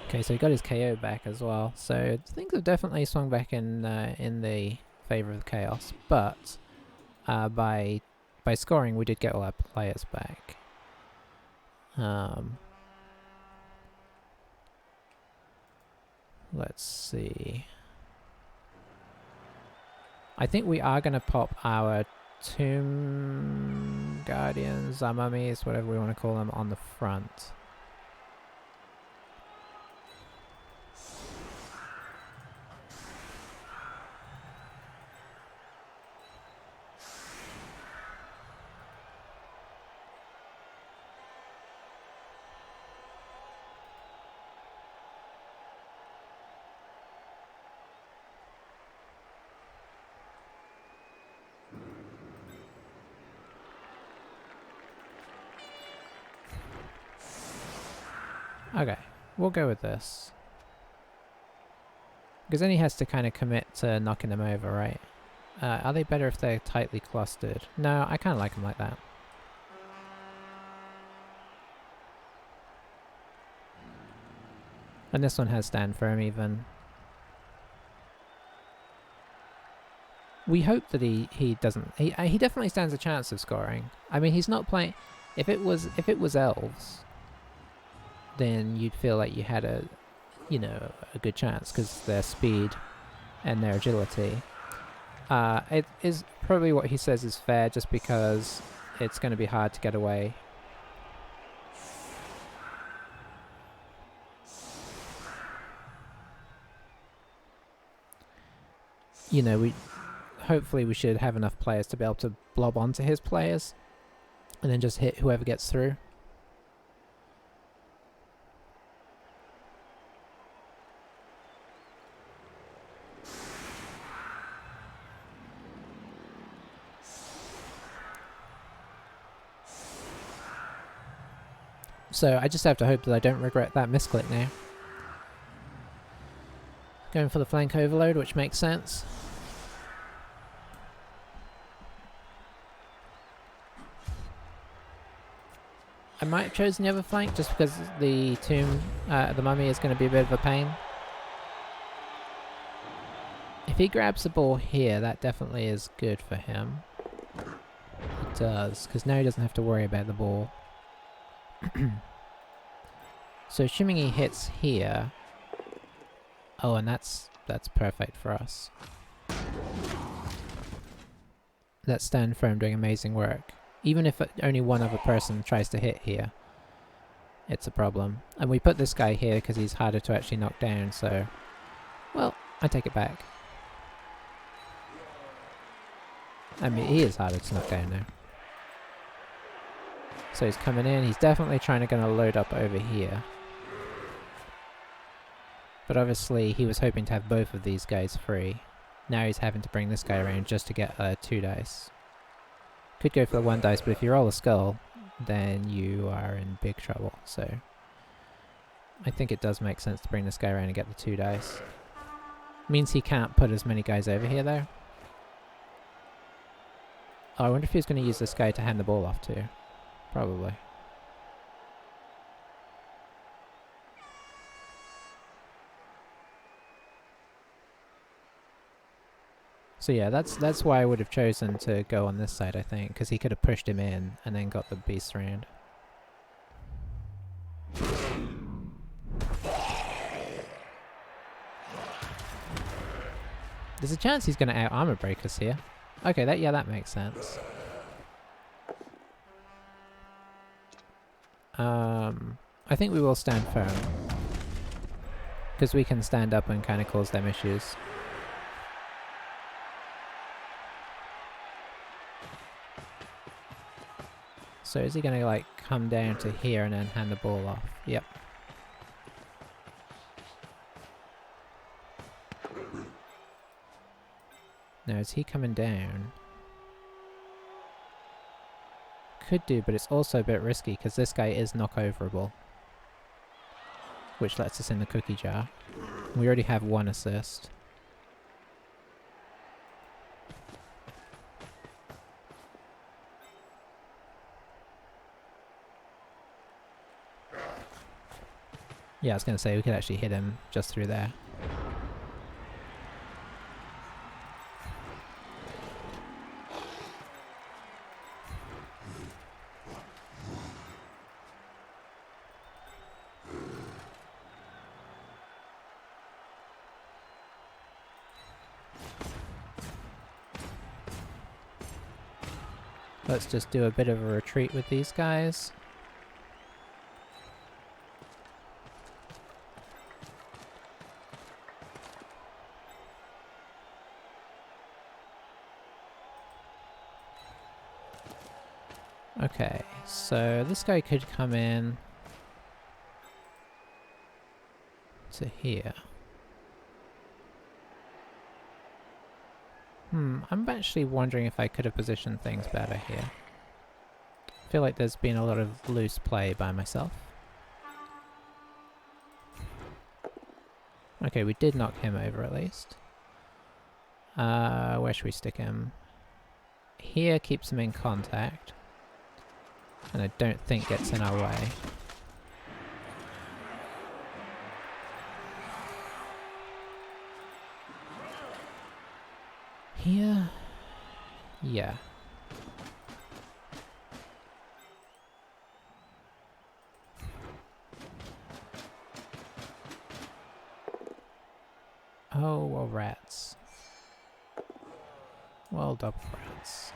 Okay, so he got his KO back as well. So things have definitely swung back in the favour of Chaos, but by scoring we did get all our players back. Let's see. I think we are going to pop our Tomb Guardians, our mummies, whatever we want to call them, on the front. Okay, we'll go with this. Because then he has to kind of commit to knocking them over, right? Are they better if they're tightly clustered? No, I kind of like them like that. And this one has stand firm even. We hope that he doesn't... He definitely stands a chance of scoring. I mean, he's not playing... If it was elves, then you'd feel like you had a good chance because their speed and their agility. It is probably what he says is fair just because it's going to be hard to get away. You know, hopefully we should have enough players to be able to blob onto his players and then just hit whoever gets through. So I just have to hope that I don't regret that misclick now. Going for the flank overload, which makes sense. I might have chosen the other flank just because the the mummy is going to be a bit of a pain. If he grabs the ball here, that definitely is good for him. It does, because now he doesn't have to worry about the ball. So assuming he hits here... Oh, and that's perfect for us. That's stand firm doing amazing work. Even if only one other person tries to hit here, it's a problem. And we put this guy here because he's harder to actually knock down, so... Well, I take it back. I mean, he is harder to knock down now. So he's coming in, he's definitely trying to gonna load up over here. But obviously he was hoping to have both of these guys free. Now he's having to bring this guy around just to get 2 dice. Could go for the 1 dice, but if you roll a skull, then you are in big trouble, so... I think it does make sense to bring this guy around and get the 2 dice. Means he can't put as many guys over here though. Oh, I wonder if he's going to use this guy to hand the ball off to. Probably. So yeah, that's why I would have chosen to go on this side, I think, because he could have pushed him in and then got the beast round. There's a chance he's going to out armor break us here. Okay, that makes sense. I think we will stand firm. Because we can stand up and kind of cause them issues. So is he going to like come down to here and then hand the ball off? Yep. Now is he coming down? Could do, but it's also a bit risky because this guy is knock-overable. Which lets us in the cookie jar. We already have 1 assist. Yeah, I was going to say we could actually hit him just through there. Let's just do a bit of a retreat with these guys. Okay, so this guy could come in to here. I'm actually wondering if I could have positioned things better here. I feel like there's been a lot of loose play by myself. Okay, we did knock him over at least. Where should we stick him? Here keeps him in contact. And I don't think gets in our way. Here? Yeah. Oh, well, rats. Well, double rats.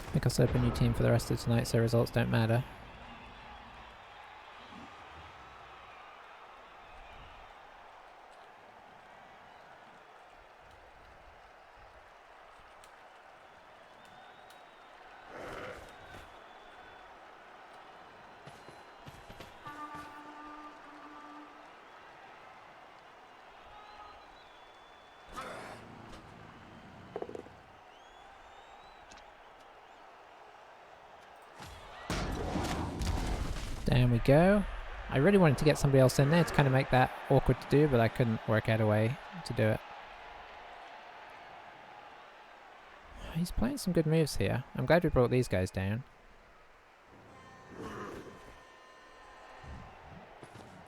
I think I'll set up a new team for the rest of tonight so results don't matter. Down we go. I really wanted to get somebody else in there to kind of make that awkward to do, but I couldn't work out a way to do it. He's playing some good moves here. I'm glad we brought these guys down.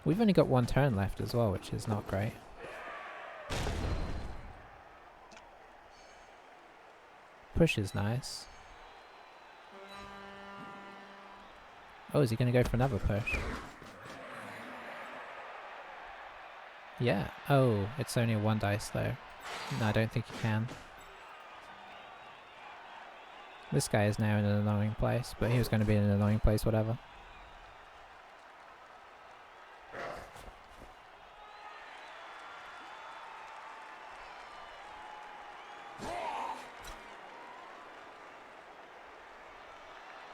We've only got one turn left as well, which is not great. Push is nice. Oh, is he going to go for another push? Yeah. Oh, it's only one dice though. No, I don't think he can. This guy is now in an annoying place, but he was going to be in an annoying place, whatever.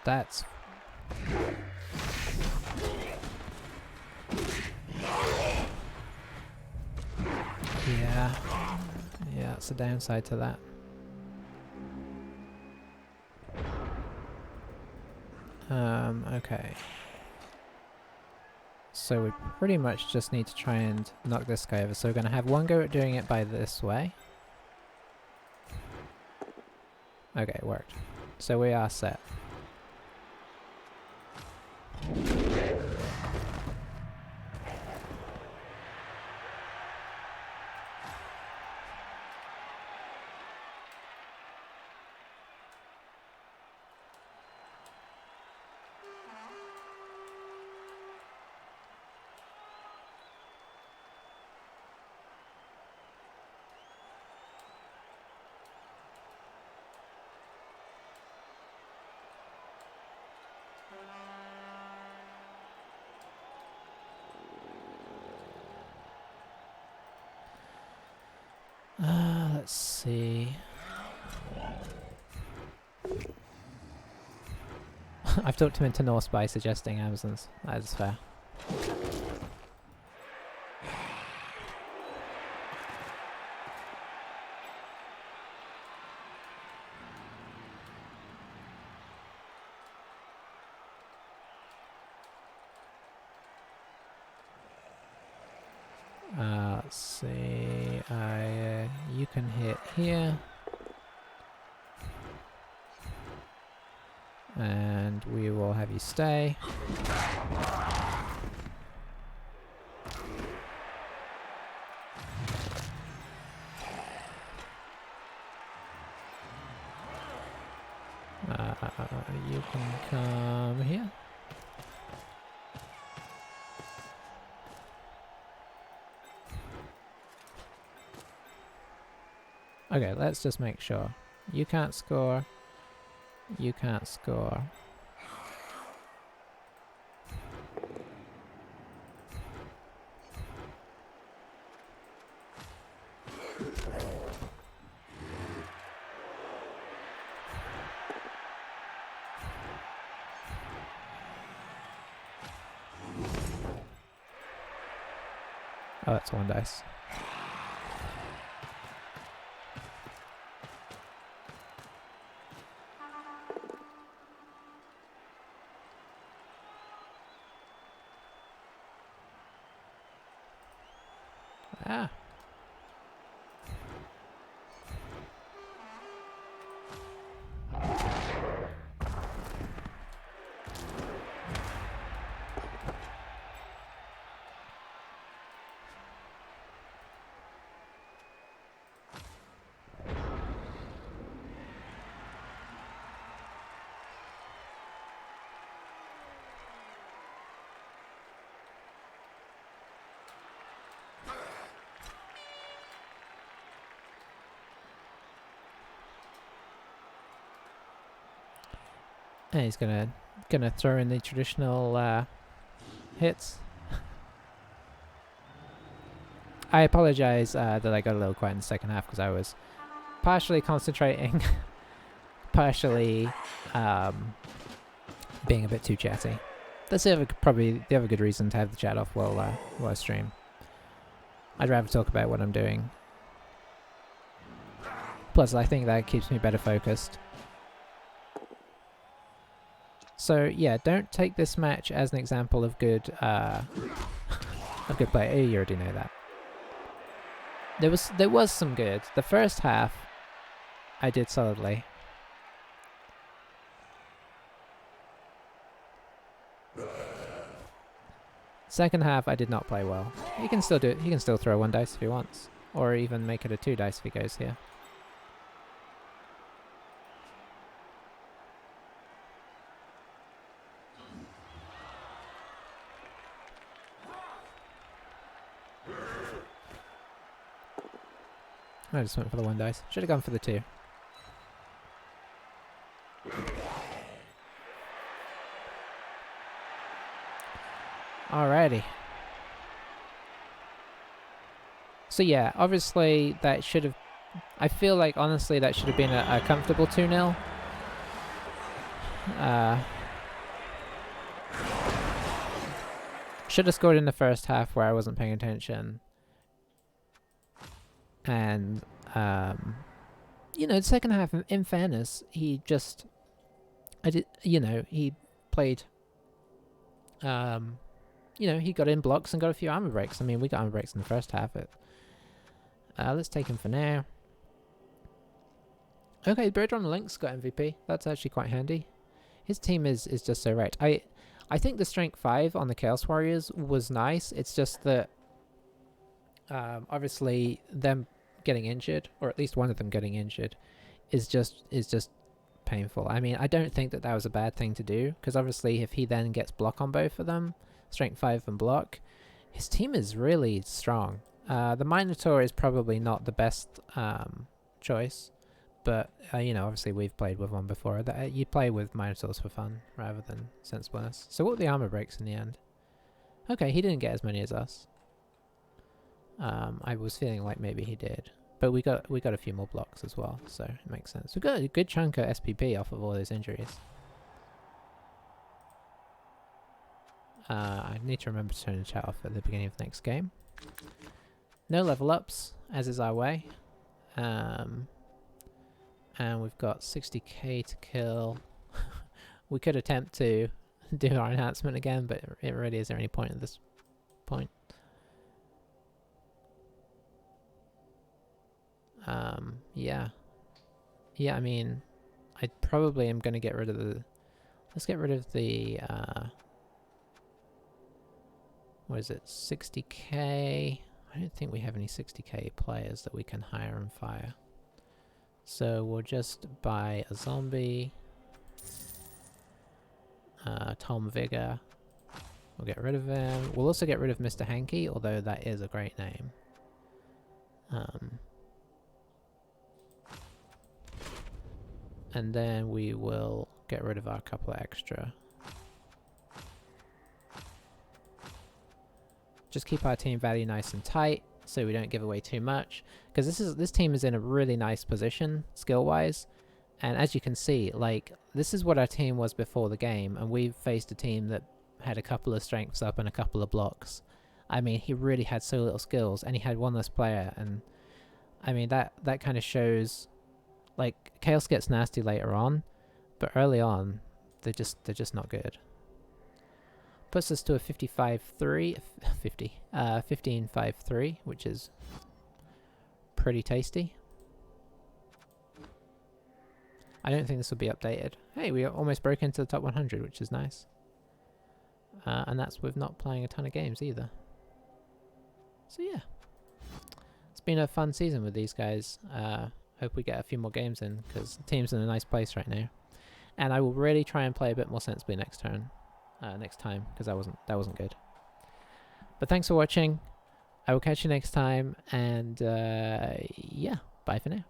That's... Yeah. Yeah, that's the downside to that. Okay. So we pretty much just need to try and knock this guy over. So we're going to have one go at doing it by this way. Okay, it worked. So we are set. Let's see. I've talked him into Norse by suggesting Amazons. That is fair. Let's see. You can hit here. And we will have you stay. You can come here. Okay, let's just make sure. You can't score. You can't score. Oh, that's one dice. Ah. And he's gonna throw in the traditional hits. I apologize that I got a little quiet in the second half because I was partially concentrating, partially being a bit too chatty. That's probably the other good reason to have the chat off while I stream. I'd rather talk about what I'm doing. Plus, I think that keeps me better focused. So yeah, don't take this match as an example of good play. Oh, you already know that. There was some good. The first half, I did solidly. Second half, I did not play well. He can still do it. He can still throw 1 dice if he wants, or even make it a 2 dice if he goes here. I just went for the 1 dice. Should have gone for the 2. Alrighty. So yeah, obviously that should have... I feel like, honestly, that should have been a comfortable 2-0. Should have scored in the first half where I wasn't paying attention. And, you know, the second half, in fairness, he just... he played... you know, he got in blocks and got a few armor breaks. I mean, we got armor breaks in the first half. Let's take him for now. Okay, Bird on the Lynx got MVP. That's actually quite handy. His team is just so right. I think the Strength 5 on the Chaos Warriors was nice. It's just that obviously them getting injured, or at least one of them getting injured, is just painful. I mean, I don't think that was a bad thing to do, because obviously if he then gets block on both of them, Strength 5 and block, his team is really strong. The Minotaur is probably not the best choice, but you know, obviously we've played with one before. You play with Minotaurs for fun rather than sensibleness. So what were the armor breaks in the end? Okay, he didn't get as many as us. I was feeling like maybe he did, but we got a few more blocks as well, so it makes sense. We got a good chunk of SPP off of all those injuries. I need to remember to turn the chat off at the beginning of the next game. No level ups, as is our way. And we've got 60k to kill. We could attempt to do our enhancement again, but it really isn't any point at this point. Yeah. Yeah, I mean, I probably am going to get rid of the... Let's get rid of the... what is it? 60k? I don't think we have any 60k players that we can hire and fire. So we'll just buy a zombie. Tom Vigor. We'll get rid of him. We'll also get rid of Mr. Hanky, although that is a great name. And then we will get rid of our couple of extra. Just keep our team value nice and tight so we don't give away too much, because this team is in a really nice position skill wise, and as you can see, like, this is what our team was before the game, and we've faced a team that had a couple of strengths up and a couple of blocks. I mean, he really had so little skills, and he had one less player, and I mean that kind of shows, like, Chaos gets nasty later on, but early on they're just not good. Puts us to a 15-5-3, which is pretty tasty. I don't think this will be updated. Hey, we almost broke into the top 100, which is nice. And that's with not playing a ton of games either. So yeah, it's been a fun season with these guys. Hope we get a few more games in, because the team's in a nice place right now. And I will really try and play a bit more sensibly next time, because that wasn't good. But thanks for watching. I will catch you next time, and yeah, bye for now.